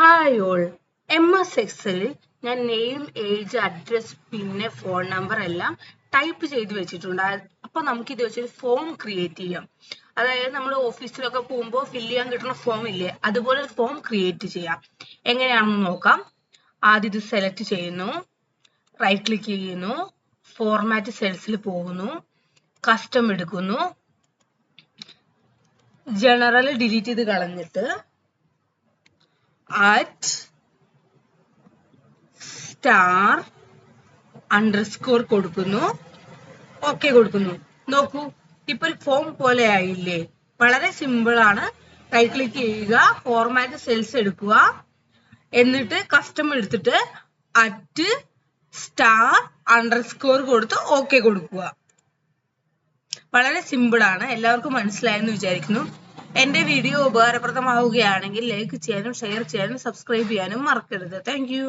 Hi all, MS എക്സലിൽ ഞാൻ name, age, address പിന്നെ phone number എല്ലാം ടൈപ്പ് ചെയ്ത് വെച്ചിട്ടുണ്ട്. അപ്പൊ നമുക്ക് ഇത് വെച്ചൊരു ഫോം ക്രിയേറ്റ് ചെയ്യാം. അതായത് നമ്മൾ ഓഫീസിലൊക്കെ പോകുമ്പോൾ ഫില്ല് ചെയ്യാൻ കിട്ടുന്ന ഫോം ഇല്ലേ, അതുപോലെ ഒരു ഫോം ക്രിയേറ്റ് ചെയ്യാം. എങ്ങനെയാണെന്ന് നോക്കാം. ആദ്യം ഇത് സെലക്ട് ചെയ്യുന്നു, റൈറ്റ് ക്ലിക്ക് ചെയ്യുന്നു, ഫോർമാറ്റ് സെൽസിൽ പോകുന്നു, കസ്റ്റം എടുക്കുന്നു, ജനറൽ ഡിലീറ്റ് ചെയ്ത് കളഞ്ഞിട്ട് @*_ കൊടുക്കുന്നു, ഓക്കെ കൊടുക്കുന്നു. നോക്കൂ, ഇപ്പൊ ഒരു ഫോം പോലെ ആയില്ലേ. വളരെ സിമ്പിൾ ആണ്. റൈറ്റ് ക്ലിക്ക് ചെയ്യുക, ഫോർമാറ്റ് സെൽസ് എടുക്കുക, എന്നിട്ട് കസ്റ്റം എടുത്തിട്ട് @*_ കൊടുത്ത് ഓക്കെ കൊടുക്കുക. വളരെ സിമ്പിൾ ആണ്. എല്ലാവർക്കും മനസ്സിലായെന്ന് വിചാരിക്കുന്നു. എന്റെ വീഡിയോ ഉപകാരപ്രദമാവുകയാണെങ്കിൽ ലൈക്ക് ചെയ്യാനും ഷെയർ ചെയ്യാനും സബ്സ്ക്രൈബ് ചെയ്യാനും മറക്കരുത്. Thank you.